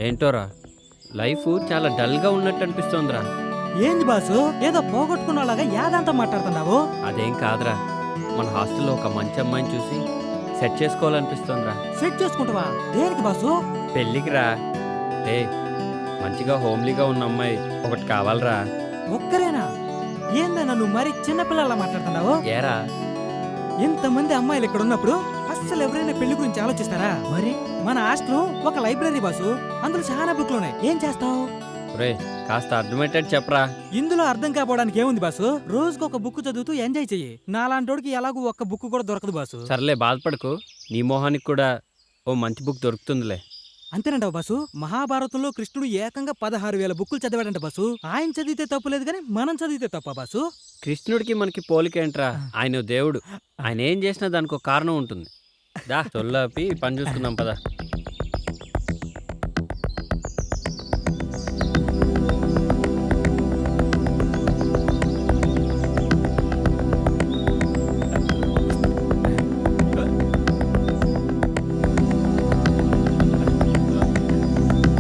ఏంటోరా life చాలా డల్గా ఉన్నట్టు అనిపిస్తోందిరా. ఏంది బాసు ఏదో పోగొట్టుకున్నలాగా యాదంతా మాట్లాడుతున్నావు? అదేం కాదురా, మన హాస్టల్లో ఒక మంచి అమ్మాయిని చూసి సెట్ చేసుకోవాలనిపిస్తోందిరా. సెట్ చేసుకుంటావా? దేనికి బాసు? పెళ్ళికి రా. ఏ మంచిగా హోమ్లీగా ఉన్న అమ్మాయి ఒకటి కావాలరా. ఒక్కరేనా? ఏందన్నా నువ్వు మరి చిన్నపిల్లలా మాట్లాడుతున్నావు? ఏరా ఇంతమంది అమ్మాయిలు ఇక్కడ ఉన్నప్పుడు అస్సలు ఎవరైనా పెళ్లి గురించి ఆలోచిస్తారా? మరి మన హాస్టల్ ఒక లైబ్రరీ బాసు, అందులో చాలా బుక్లు ఉన్నాయి. ఏం చేస్తావు? రే కాస్త అర్థమయ్యేటట్టు చెప్పరా. ఇందులో అర్థం కాపోవడానికి ఏముంది బాసు? రోజుకు ఒక బుక్ చదువుతూ ఎంజాయ్ చెయ్యి. నాలాంటోడికి ఎలాగూ ఒక్క బుక్ కూడా దొరకదు బాసు. సర్లే బాధపడకు, నీ మొహానికి కూడా ఓ మంచి బుక్ దొరుకుతుందిలే. అంతేనంటావు బాసు? మహాభారతంలో కృష్ణుడు ఏకంగా 16,000 బుక్కులు చదివాడంట బాసు. ఆయన చదివితే తప్పులేదు కానీ మనం చదివితే తప్ప బాసు? కృష్ణుడికి మనకి పోలికేంట్రా, ఆయన దేవుడు. ఆయన ఏం చేసినా దానికి ఒక కారణం ఉంటుంది. దా తొల్లాపి పని చూసుకుందాం పద.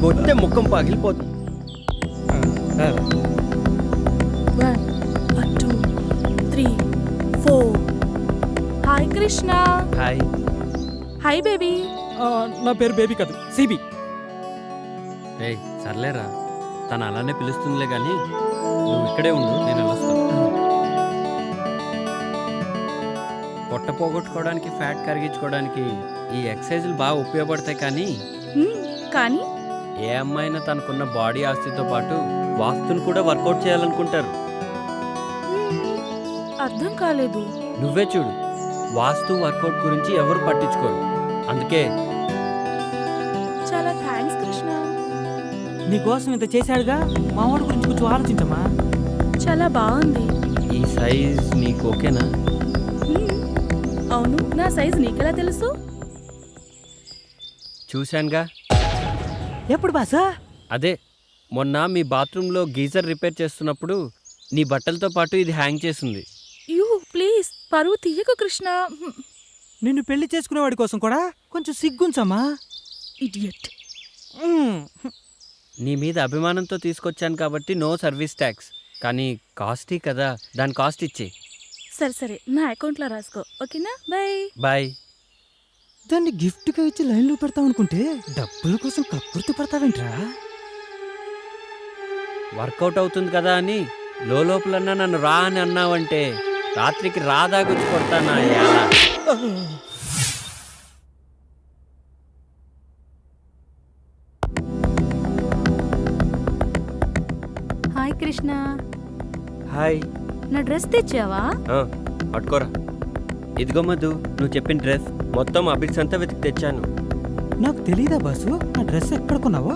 కొట్టే ముఖం పగిలిపోతుంది. 1 2 3 4. Hi Krishna. Hi. Hi baby. నా పేరు బేబీ కాదు, సిబి. రే సర్లేరా, తను అలానే పిలుస్తుందిలే కానీ నువ్వు ఇక్కడే ఉండు, నేను వెళ్ళొస్తాను. పొట్ట పోగొట్టుకోవడానికి ఫ్యాట్ కరిగించుకోవడానికి ఈ ఎక్సర్సైజులు బాగా ఉపయోగపడతాయి. కానీ కానీ ఏ అమ్మాయినా తనకున్న బాడీ ఆస్తితో పాటు వాస్తుని కూడా వర్కౌట్ చేయాలనుకుంటారు. అర్థం కాలేదు. నువ్వే చూడు, వాస్తు వర్కౌట్ గురించి ఎవరు పట్టించుకోరు. అందుకే చాలా థ్యాంక్స్ కృష్ణ. నీకోసం ఇంత చేశాడుగా, మా వాడి గురించి కొంచెం ఆలోచించమ్మా. చాలా బాగుంది. ఈ సైజ్ నీకు ఓకేనా? అవును, నా సైజ్ నీకెలా తెలుసు? చూశానుగా. ఎప్పుడు బాసా? అదే మొన్న మీ బాత్రూంలో గీజర్ రిపేర్ చేస్తున్నప్పుడు నీ బట్టలతో పాటు ఇది హ్యాంగ్ చేసింది. యూ ప్లీజ్ పరువు తీయకు కృష్ణ. నిన్ను పెళ్లి చేసుకునేవాడి కోసం కూడా కొంచెం సిగ్గుంచమ్మా. ఇడియట్. నీ మీద అభిమానంతో తీసుకొచ్చాను కాబట్టి నో సర్వీస్ ట్యాక్స్. కానీ కాస్టీ కదా, దాని కాస్ట్ ఇచ్చే. సరే సరే, నా అకౌంట్లో రాసుకో, ఓకేనా? Bye bye. దాన్ని గిఫ్ట్గా ఇచ్చి లైన్లో పెడతావు అనుకుంటే డబ్బుల కోసం కక్కుర్తి పడతావేంట్రా? వర్కౌట్ అవుతుంది కదా అని లోపలన్నా నన్ను రా అని అన్నావంటే రాత్రికి రాదాగుచ్చి కొడతానా? హాయ్ కృష్ణ. హాయ్. నా డ్రెస్ తెచ్చావా? పట్టుకోరా. ఇదిగో మధు, నువ్వు చెప్పిన డ్రెస్ మొత్తం అభిక్స్ అంతా వెతికి తెచ్చాను. నాకు తెలీదా బాసు ఆ డ్రెస్ ఎక్కడ కొన్నావో?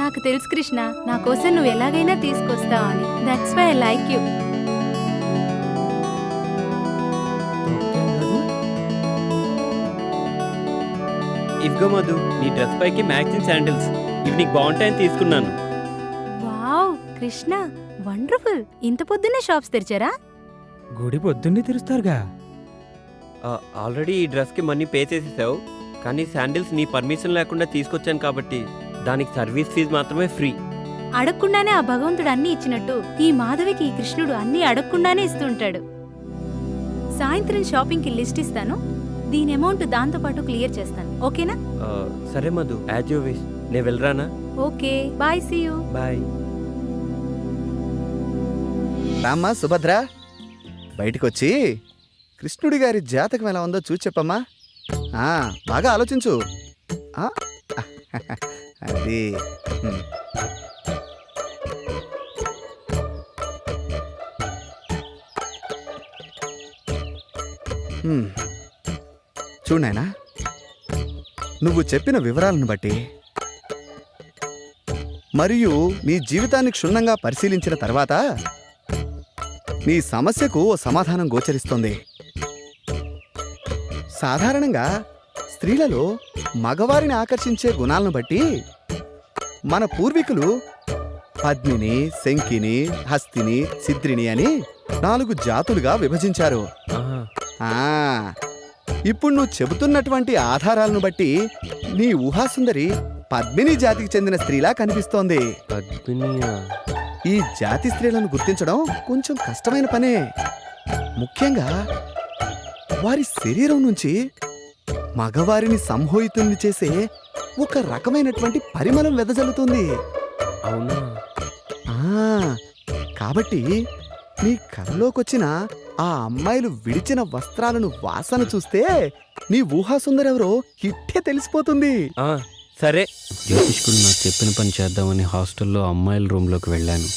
నాకు తెలుసు కృష్ణ, నా కోసం నువ్వు ఎలాగైనా తీసుకొస్తావని. That's why I like you. ఇదిగో మధు, నీ డ్రెస్ పైకి మ్యాచింగ్ శాండిల్స్. ఇవి నీకు బాగుంటాయని తీసుకున్నాను. Wow Krishna, wonderful. ఇంత పొద్దున్నే షాప్స్ తెరిచారా? గుడి పొద్దున్నే తెరుస్తారుగా. ఆల్రెడీ ఈ డ్రెస్కి మనీ పే చేసేసావు, కానీ శాండిల్స్ నీ పర్మిషన్ లేకుండా తీసుకొచ్చాను కాబట్టి దానికి సర్వీస్ ఫీజు మాత్రమే ఫ్రీ. అడగకుండానే ఆ భగవంతుడు అన్నీ ఇచ్చినట్టు ఈ మాధవికి ఈ కృష్ణుడు అన్నీ అడగకుండానే ఇస్తుంటాడు. సాయంత్రం షాపింగ్కి లిస్ట్ ఇస్తాను, దీని అమౌంట్ దాంతో పాటు క్లియర్ చేస్తాను, ఓకేనా? సరే మధు, యాజ్ యూ విష్. నేను వెళ్ళరానా? Okay bye, see you. Bye. రామ్మా సుభద్ర, బయటికొచ్చి కృష్ణుడి గారి జాతకం ఎలా ఉందో చూసి చెప్పమ్మా. బాగా ఆలోచించు. అది చూడు నాయనా, నువ్వు చెప్పిన వివరాలను బట్టి మరియు నీ జీవితాన్ని క్షుణ్ణంగా పరిశీలించిన తర్వాత నీ సమస్యకు ఓ సమాధానం గోచరిస్తోంది. సాధారణంగా స్త్రీలలో మగవారిని ఆకర్షించే గుణాలను బట్టి మన పూర్వీకులు పద్మిని, శంకిని, హస్తిని, చిద్రిని అని 4 జాతులుగా విభజించారు. ఇప్పుడు నువ్వు చెబుతున్నటువంటి ఆధారాలను బట్టి నీ ఊహాసుందరి పద్మిని జాతికి చెందిన స్త్రీలా కనిపిస్తోంది. పద్మినియా? ఈ జాతి స్త్రీలను గుర్తించడం కొంచెం కష్టమైన పనే. ముఖ్యంగా వారి శరీరం నుంచి మగవారిని సంమోహితుల్ని చేసే ఒక రకమైనటువంటి పరిమళం వెదజల్లుతుంది. అవునా? కాబట్టి నీ కళ్ళలోకొచ్చిన ఆ అమ్మాయిలు విడిచిన వస్త్రాలను వాసన చూస్తే నీ ఊహాసుందరెవరో ఇట్టే తెలిసిపోతుంది. సరే. జ్యోతిష్కుడు నాకు చెప్పిన పని చేద్దామని హాస్టల్లో అమ్మాయిల రూమ్లోకి వెళ్ళాను.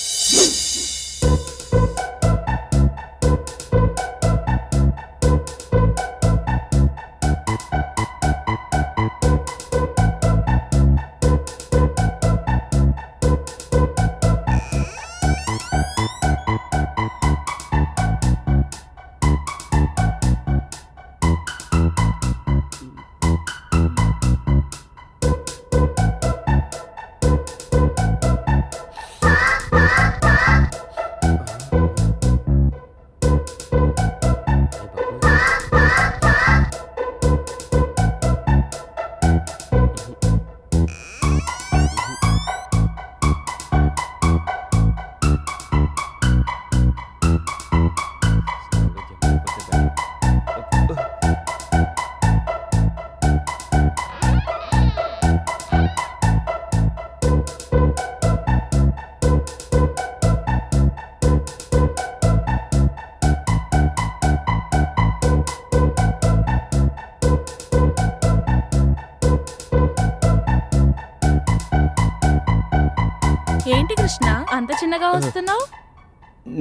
ఏంటి కృష్ణ అంత చిన్నగా వస్తున్నావు?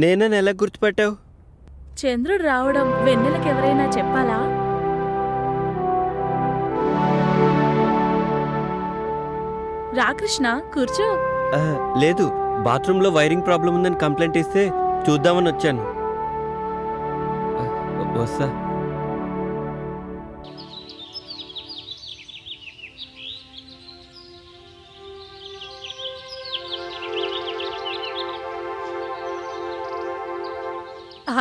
నేనని ఎలా గుర్తుపట్టావు? చంద్రుడు రావడం వెన్నెలకు ఎవరైనా చెప్పాలా? రా కృష్ణ, కూర్చో. లేదు, బాత్రూంలో వైరింగ్ ప్రాబ్లం ఉందని కంప్లైంట్ ఇస్తే చూద్దామని వచ్చాను. వస్తా.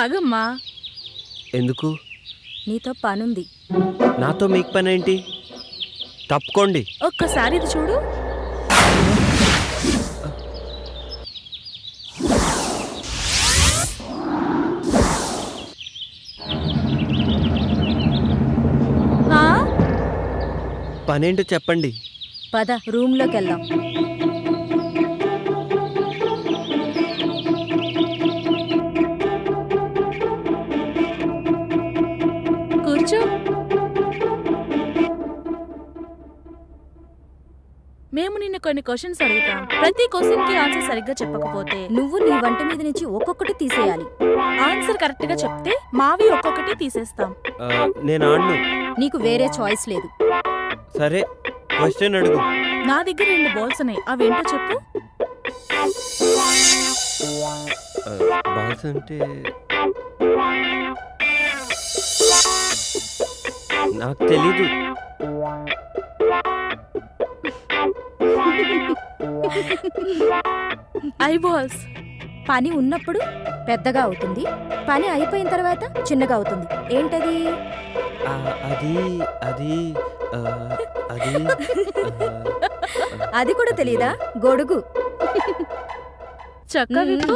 ఆగమ్మా. ఎందుకు? నీతో పనుంది. నాతో మీకు పని ఏంటి? తప్పుకోండి. ఒక్కసారి ఇది చూడు. పనేంటో చెప్పండి. పద రూమ్లోకి వెళ్దాం. కూర్చో. మేము నిన్ను కొన్ని క్వశ్చన్స్ అడుగుతాం. ప్రతి క్వశ్చన్ కి ఆన్సర్ సరిగ్గా చెప్పకపోతే నువ్వు నీ వంట మీద నుంచి ఒక్కొక్కటి తీసేయాలి. ఆన్సర్ కరెక్ట్ గా చెప్తే మావి ఒక్కొక్కటి తీసేస్తాం. నేను ఆడను. నీకు వేరే చాయిస్ లేదు. సరే, క్వశ్చన్ అడుగు. నా దగ్గర 2 బాల్స్ ఉన్నాయి, అవేంటో చెప్పు. బాల్స్ అంటే నాకు తెలీదు. I balls. పని ఉన్నప్పుడు పెద్దగా అవుతుంది, పని అయిపోయిన తర్వాత చిన్నగా అవుతుంది. ఏంటది? అది అది అది అది కూడా తెలీదా? గొడుగు. చక్క విప్పు.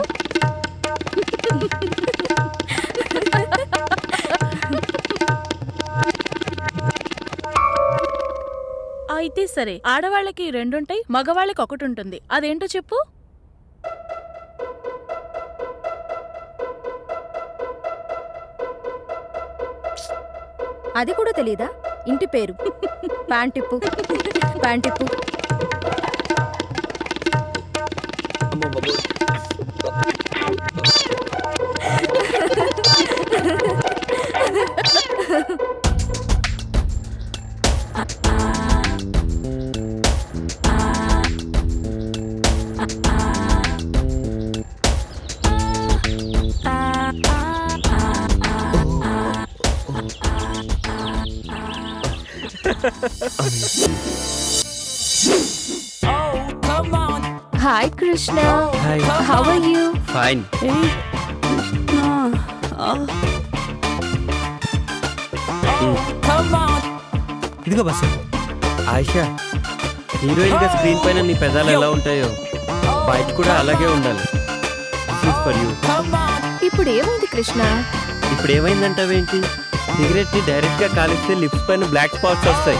అయితే సరే, ఆడవాళ్ళకి 2 ఉంటాయి, మగవాళ్ళకి 1 ఉంటుంది. అదేంటో చెప్పు. అది కూడా తెలీదా? ఇంటి పేరు. ప్యాంటిప్పు. ప్యాంటిప్పు. Hi Krishna. Hi. How are you? Fine. Krishna. ఇదిగో బస్సు. ఆయిషా, హీరోయిన్ గా స్క్రీన్ పైన నీ పెదాలు ఎలా ఉంటాయో బయట కూడా అలాగే ఉండాలి. For you. ఇప్పుడు ఏమైంది కృష్ణ? ఇప్పుడు ఏమైందంటావేంటి? సిగరెట్ ని డైరెక్ట్ గా కాలిస్తే లిప్స్ పైన బ్లాక్ స్పాట్స్ వస్తాయి.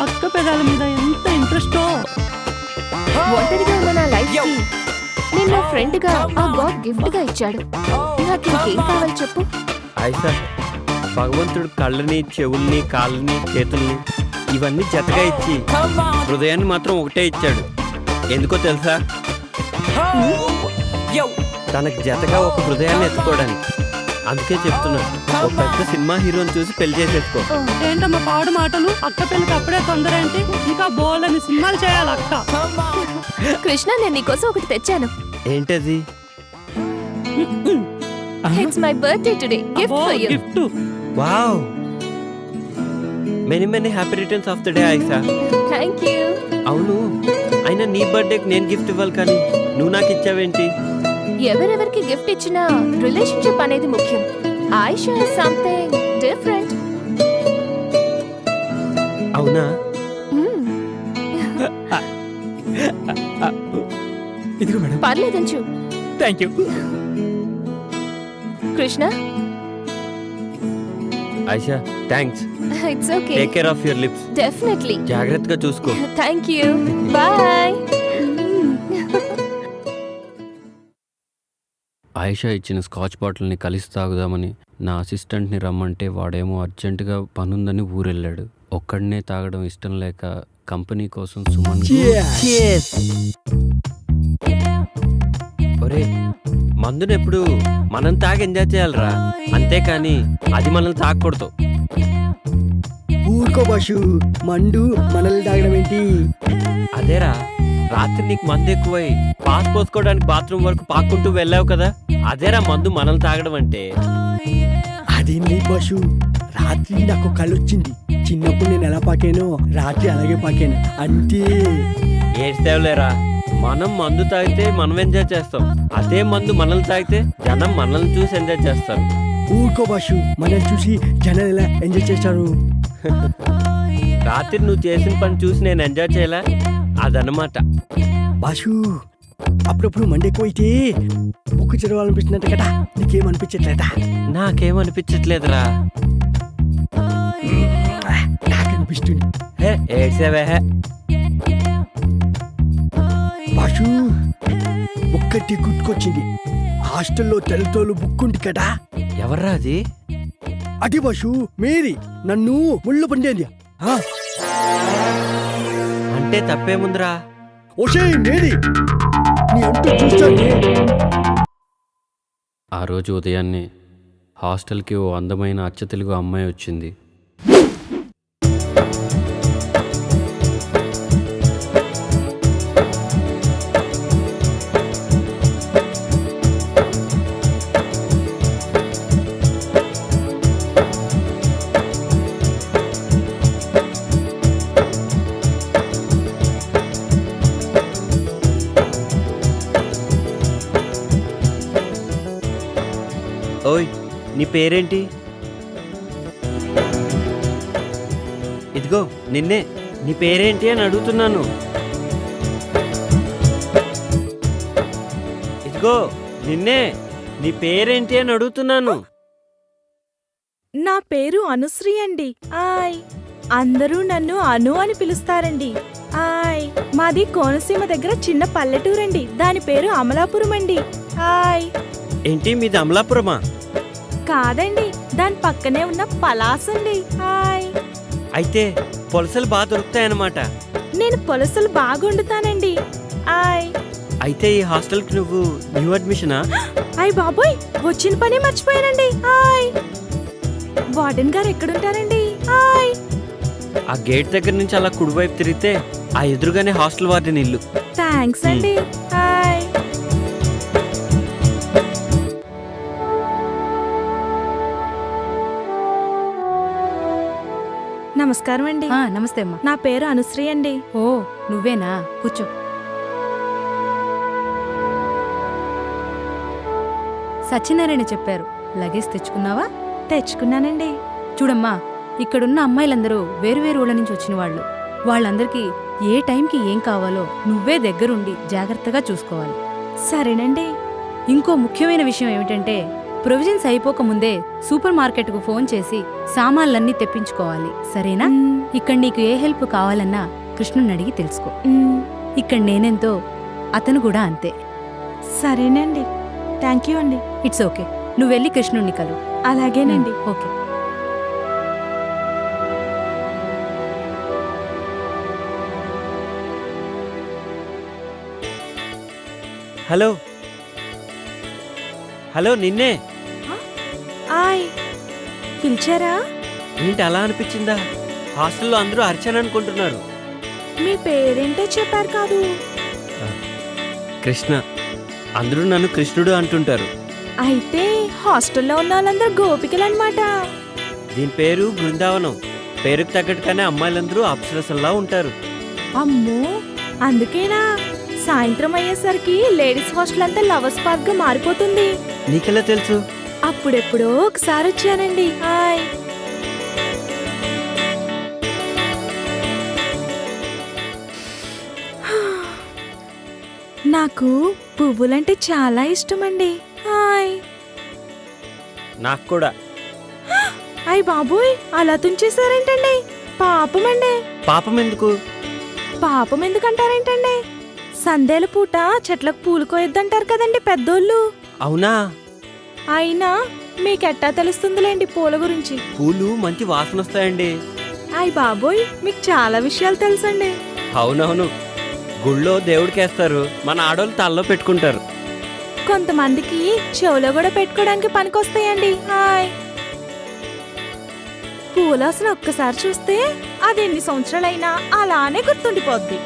అక్క పెదాల మీద ఎంత ఇంట్రెస్టో. ఒంటరిగా ఉన్న నా లైఫ్ కి నేను నా ఫ్రెండ్ గా ఆ గాడ్ గిఫ్ట్ గా ఇచ్చాడు. నాకు ఇంకేం కావాలి చెప్పు? ఆయిషా, భగవంతుడు కళ్ళని, చెవుల్ని, కాళ్ళని, చేతుల్ని ఇవన్నీ జతగా ఇచ్చి హృదయాన్ని మాత్రం ఒకటే ఇచ్చాడు. ఎందుకో తెలుసా? తనకు జతగా ఒక హృదయాన్ని ఎత్తుకోవడానికి. అందుకే చెప్తున్నా, ఒక పెద్ద సినిమా హీరోని చూసి పెళ్లి చేసేసుకో. ఏంటమ్మా పాడు మాటలు? అక్క పెళ్ళికి అప్పుడే తొందర ఏంటి? ఇంకా బోలని సినిమాలు చేయాలి అక్క. కృష్ణ, నేను నీకోసం ఒకటి తెచ్చాను. ఏంటది? It's my birthday today. Gift for you. Gift. Wow, many many happy returns of the day Ayesha. Thank you. అవును, అయినా నీ బర్త్డేకి నేను గిఫ్ట్ ఇవ్వాలి కానీ నువ్వు నాకు ఇచ్చావేంటి? ఎవరెవరికి గిఫ్ట్ ఇచ్చినా రిలేషన్షిప్ అనేది ముఖ్యం. Ayesha is something different. అవునా? ఇదిగో మేడం. పర్లేదంచు. Thank you. Krishna, Ayesha, thanks. It's okay. Take care of your lips. Definitely. జాగ్రత్తగా చూసుకో. Thank you. బాయ్. ఆయిషా ఇచ్చిన స్కాచ్ బాటిల్ని కలిసి తాగుదామని నా అసిస్టెంట్ని రమ్మంటే వాడేమో అర్జెంటుగా పనుందని ఊరెళ్ళాడు. ఒక్కడనే తాగడం ఇష్టం లేక కంపెనీ కోసం సుమన్ ఒరే, మందుని ఎప్పుడు మనం తాగి ఎంజాయ్ చేయాలరా, అంతేకాని అది మనల్ని తాగకూడదు. ఊరుకో బాషు, మండు మనల్ని తాగడం ఏంటి? అదేరా, రాత్రి నీకు మందు ఎక్కువై పాస్ పోసుకోవడానికి బాత్రూమ్ వరకు పాక్కుంటూ వెళ్ళావు కదా, అదేరా మందు మనల్ని తాగడం అంటే. అదేం లేదు బాషు, రాత్రి నాకు కళ్ళొచ్చింది. చిన్నప్పుడు నేను ఎలా పాకానో రాత్రి అలాగే పాకాను అంతే. ఏడ్చేవలేరా, మనం మందు తాగితే మనం ఎంజాయ్ చేస్తాం, అదే మందు మనల్ని తాగితే జనం మనల్ని చూసి ఎంజాయ్ చేస్తారు. ఊరుకో బాషు, మనల్ని చూసి జనాలు ఎలా ఎంజాయ్ చేస్తారు? రాత్రి నువ్వు చేసిన పని చూసి నేను ఎంజాయ్ చేయలే, అదనమాట. బాషు, అప్పుడప్పుడు మండి ఎక్కువైతే బుక్కు చదవాలనిపిస్తుందంట కదా, నీకేమనిపించట్లేదా? నాకేమనిపించట్లేదురా. నాకు అనిపిస్తుంది. హే, ఏడ్చేవే. బాషు, ఒక్కటి గుర్తుకొచ్చింది. హాస్టల్లో తెల్లతోలు బుక్ ఉంది కదా, ఎవర్రా అది? అది బాషు మేరీ, నన్ను ముళ్ళు పండేది. అంటే తప్పేముందిరా? ఓషే మేరీ, నీ అంటూ చూస్తానే. ఆ రోజు ఉదయాన్నే హాస్టల్కి ఓ అందమైన అచ్చ తెలుగు అమ్మాయి వచ్చింది. ఓయ్, నీ పేరేంటి? ఇదిగో నిన్నే, నీ పేరేంటి అని అడుగుతున్నాను. ఇదిగో నిన్నే, నీ పేరేంటి అని అడుగుతున్నాను. నా పేరు అనుశ్రీ అండి. ఆయ్, అందరూ నన్ను అను అని పిలుస్తారండి. ఆయ్, మాది కోనసీమ దగ్గర చిన్న పల్లెటూరండి. దాని పేరు అమలాపురం అండి. ఆయ్. ఏంటి, మీది అమలాపురమా? కాదండి, దాని పక్కనే ఉన్న పలాస్ అండి. హాయ్. అయితే పొలసలు బాగా దొరుకుతాయన్నమాట. నేను పొలసలు బాగా వండుతానండి. హాయ్. అయితే ఈ హాస్టల్కి నువ్వు న్యూ అడ్మిషనా? అయ్ బాబోయ్, వచ్చిన పని మర్చిపోయానండి. హాయ్. వార్డెన్ గారు ఎక్కడుంటారండి? హాయ్. ఆ గేట్ దగ్గర నుంచి అలా కుడివైపు తిరిగితే ఆ ఎదురుగానే హాస్టల్ వార్డెన్ ఇల్లు. థ్యాంక్స్ అండి. హాయ్. నమస్కారం అండి. నమస్తే అమ్మా. నా పేరు అనుశ్రీ అండి. ఓ, నువ్వేనా? కూర్చో. సత్యనారాయణ చెప్పారు. లగేజ్ తెచ్చుకున్నావా? తెచ్చుకున్నానండి. చూడమ్మా, ఇక్కడున్న అమ్మాయిలందరూ వేరువేరు ఊళ్ళ నుంచి వచ్చిన వాళ్ళు. వాళ్ళందరికీ ఏ టైంకి ఏం కావాలో నువ్వే దగ్గరుండి జాగ్రత్తగా చూసుకోవాలి. సరేనండి. ఇంకో ముఖ్యమైన విషయం ఏమిటంటే ప్రొవిజన్స్ అయిపోకముందే సూపర్ మార్కెట్కు ఫోన్ చేసి సామాన్లన్నీ తెప్పించుకోవాలి. సరేనా? ఇక్కడ నీకు ఏ హెల్ప్ కావాలన్నా కృష్ణుని అడిగి తెలుసుకో. ఇక్కడ నేనెంతో అతను కూడా అంతే. సరేనండి. థ్యాంక్ యూ అండి. It's okay. నువ్వు వెళ్ళి కృష్ణుణ్ణి కలు. అలాగేనండి. ఓకే. హలో హలో, నిన్నే. ఆయ్, పిలిచారా? ఏంటి అలా అనిపించిందా? హాస్టల్లో అందరూ అర్చన అనుకుంటున్నారు. మీ పేరేంటో చెప్పారు కాదు. కృష్ణ. అందరూ నన్ను కృష్ణుడు అంటుంటారు. అయితే హాస్టల్లో ఉన్న వాళ్ళందరూ గోపికలు అనమాట. దీని పేరు బృందావనం. పేరుకు తగ్గట్టుగానే అమ్మాయిలందరూ అప్సరసల్లా ఉంటారు. అమ్మో, అందుకేనా సాయంత్రం అయ్యేసరికి లేడీస్ హాస్టల్ అంతా లవర్స్ పార్క్ గా మారిపోతుంది? నీకెలా తెలుసు? అప్పుడెప్పుడో ఒకసారి వచ్చానండి. హాయ్. నాకు పువ్వులంటే చాలా ఇష్టమండి. హాయ్. నాకు కూడా. అయ్ బాబోయ్, అలా తుంచేశారేంటండి? పాపమండి. పాపం ఎందుకు? పాపం ఎందుకంటారేంటండి? సందేల పూట చెట్లకు పూలు కోయొద్దంటారు కదండి పెద్దోళ్ళు. అవునా? అయినా మీకెట్టా తెలుస్తుందిలేండి పూల గురించి. పూలు మంచి వాసన వస్తాయండి. అయ్ బాబోయ్, మీకు చాలా విషయాలు తెలుసండి. అవునవును. గుళ్ళో దేవుడికేస్తారు, మన ఆడోళ్ళు తలలో పెట్టుకుంటారు. కొంతమందికి చెవులో కూడా పెట్టుకోవడానికి పనికొస్తాయండి. హాయ్. పూలాసన ఒక్కసారి చూస్తే అది ఎన్ని సంవత్సరాలైనా అలానే గుర్తుండిపోద్ది.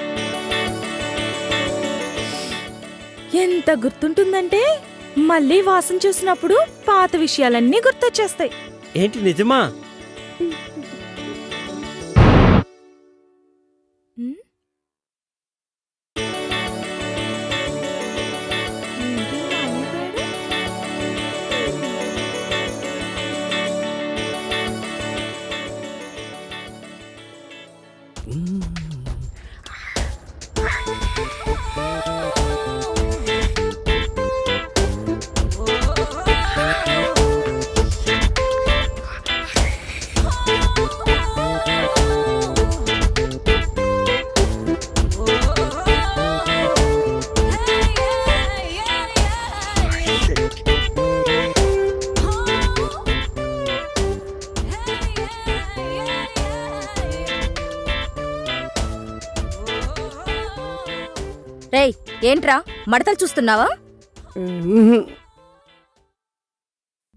ఎంత గుర్తుంటుందంటే మళ్ళీ వాసన చూసినప్పుడు పాత విషయాలన్నీ గుర్తొచ్చేస్తాయి. ఏంటి నిజమా? ఉమ్? ఏంటి మాయమైపోయాడు? రేయ్, ఏంట్రా మడతలు చూస్తున్నావా?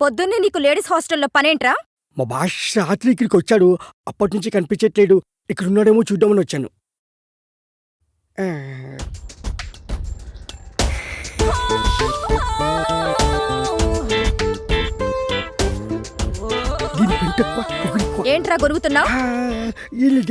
పొద్దున్నే నీకు లేడీస్ హాస్టల్లో పనేంట్రా? మా బాష్ రాత్రి ఇక్కడికి వచ్చాడు. అప్పటి నుంచి కనిపించట్లేడు. ఇక్కడ ఉన్నాడేమో చూద్దామని వచ్చాను. దీని పెంట ఎక్కువ, పొగరు ఎక్కువ. ఏంట్రా గొరుగుతున్నావు? ఇల్లు.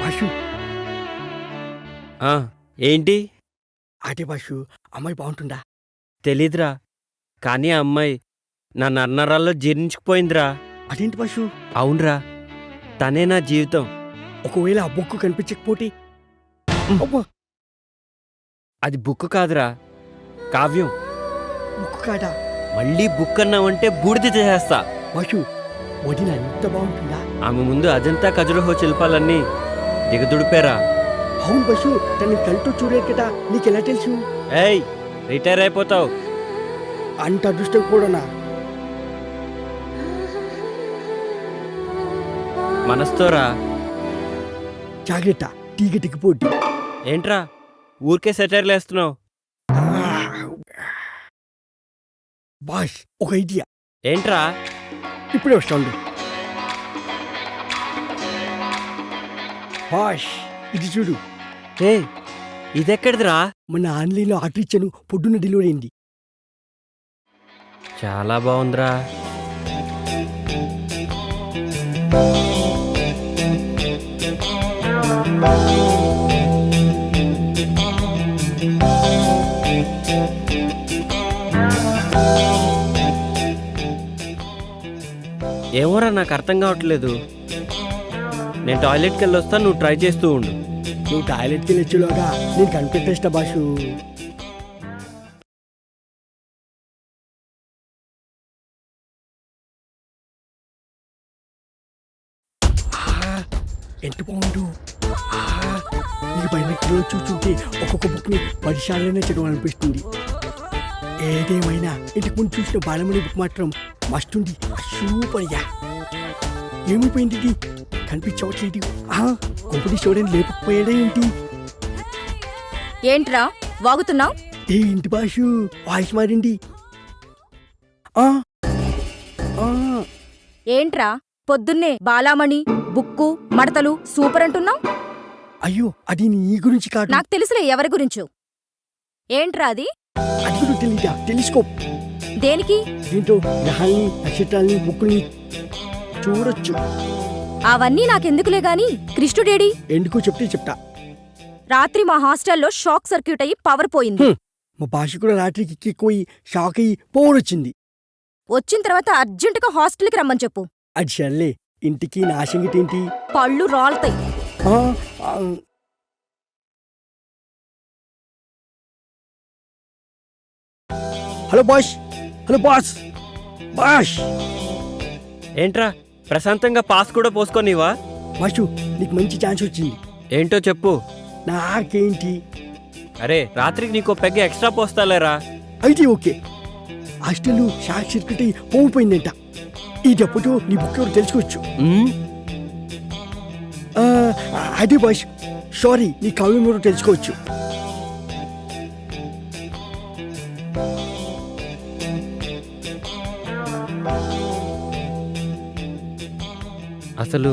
బాషు, ఏంటి? అదే బాషు, అమ్మాయి బాగుంటుందా? తెలీదురా, కానీ ఆ అమ్మాయి నా నర్నరాల్లో జీర్ణించుకుపోయిందిరా. అదేంటి బాషు? అవునరా, తనే నా జీవితం. ఒకవేళ ఆ బుక్ కనిపించకపోతే? అబ్బా, అది బుక్ కాదురా, కావ్యం. బుక్ కాదా? మళ్ళీ బుక్ అన్నావంటే బూడిద చేసేస్తా. బాషు, వదిన ఎంత బాగుంటుందా? ఆమె ముందు అజంతా ఖజురహో శిల్పాలన్నీ దిగదుడిపారా. అవును బస్సు, తనని కళ్ళతో చూడలేదు కదా, నీకెలా తెలుసు? ఏయ్, రిటైర్ అయిపోతావు. అంత అదృష్టం కూడానా? మనస్తోరా. జాగ్రత్త, తీగ దిగిపోద్ది. ఏంట్రా ఊరికే సెటైర్లు వేస్తున్నావు? బాస్, ఒక ఐడియా. ఏంట్రా? ఇప్పుడే వస్తాండు. బాష్, ఇది చూడు. ఏ, ఇదెక్కడిదిరా? మన ఆన్లైన్లో ఆర్డర్ ఇచ్చాను, పొద్దున్న డెలివరీ అయింది. చాలా బాగుందిరా. ఏమోరా నాకు అర్థం కావట్లేదు. నేను టాయిలెట్కి వెళ్ళి వస్తాను, నువ్వు ట్రై చేస్తూ ఉండు. నువ్వు టాయిలెట్కి వెళ్ళొచ్చులోగా నేను కనిపెట్టేస్తా బాసు. ఎంత బాగుండు. ఈ బైనెక్లో చూస్తుంటే ఒక్కొక్క బుక్ని 10 సార్లైనా చదవాలనిపిస్తుంది. ఏదేమైనా ఇంటికి ముందు చూసిన బాలమణి బుక్ మాత్రం మస్తుంది. సూపర్గా. ఏమైపోయింది ఇది? కనిపించవట్లేదు. కొంపటి చూడని లేకపోయాడా ఏంటి? ఏంట్రా వాగుతున్నావు? ఏంటి బాసు వాయిస్ మారింది? ఆ, ఆ, ఏంట్రా పొద్దున్నే బాలామణి బుక్కు మడతలు సూపర్ అంటున్నావు? అయ్యో అది నీ గురించి కాదు. నాకు తెలుసులే ఎవరి గురించో. ఏంట్రా అది? అది కూడా తెలీదా? టెలిస్కోప్. దేనికి? దీంతో గ్రహాల్ని నక్షత్రాల్ని బుక్కుల్ని చూడొచ్చు. అవన్నీ నాకెందుకులే గాని కృష్ణుడేడి? ఎందుకో చెప్తే చెప్తా. రాత్రి మా హాస్టల్లో షాక్ సర్క్యూట్ అయ్యి పవర్ పోయింది. మా భాష కూడా రాత్రికి ఎక్కిపోయి షాక్ అయ్యి పోవడొచ్చింది. వచ్చిన తర్వాత అర్జెంటుగా హాస్టల్కి రమ్మని చెప్పు. అది సర్లే, ఇంటికి నా సంగతి ఏంటి? పళ్ళు రాలుతాయి. ఆ, ఆ, hello boss. Hello boss. Boss ఏంట్రా ప్రశాంతంగా పాస్ కూడా పోసుకోనివా? బాసు నీకు మంచి ఛాన్స్ వచ్చింది. ఏంటో చెప్పు. నాకేంటి? అరే రాత్రికి నీకు పెగ్గ ఎక్స్ట్రా పోస్తాలేరా. అయితే ఓకే. హాస్టల్లో షార్ట్ సర్క్యూట్ అయ్యి పోయిపోయిందంట. ఈ జబ్బుతో నీ బుక్ ఎవరు తెలుసుకోవచ్చు. అదే బాస్, సారీ, నీ కావ్యం ఎవరు తెలుసుకోవచ్చు. అసలు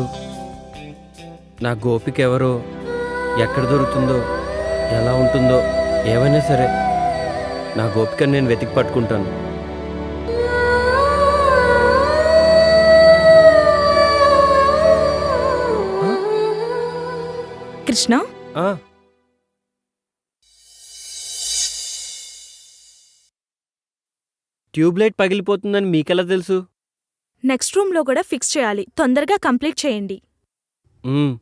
నా గోపిక ఎవరో, ఎక్కడ దొరుకుతుందో, ఎలా ఉంటుందో, ఏమైనా సరే నా గోపికను నేను వెతికి పట్టుకుంటాను. కృష్ణ, ఆ, ట్యూబ్లైట్ పగిలిపోతుందని మీకెలా తెలుసు? నెక్స్ట్ రూమ్ లో కూడా ఫిక్స్ చేయాలి. తొందరగా కంప్లీట్ చేయండి. మ్మ్.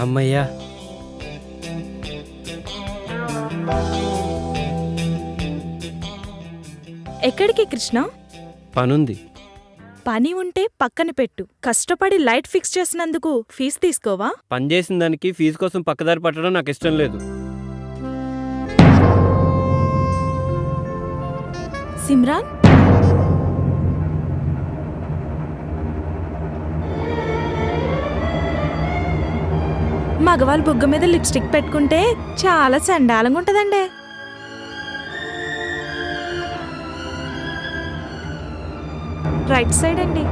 అమ్మయ్యా. ఎక్కడికి కృష్ణ? పనుంది. పని ఉంటే పక్కన పెట్టు. కష్టపడి లైట్ ఫిక్స్ చేసినందుకు ఫీజు తీసుకోవా? పని చేసిన దానికి ఫీజు కోసం పక్కదారి పట్టడం నాకు ఇష్టం లేదు. సిమ్రాన్, మగవాళ్ళ బుగ్గ మీద లిప్స్టిక్ పెట్టుకుంటే చాలా చండాలంగా ఉంటదండి. రైట్ సైడ్ అండి.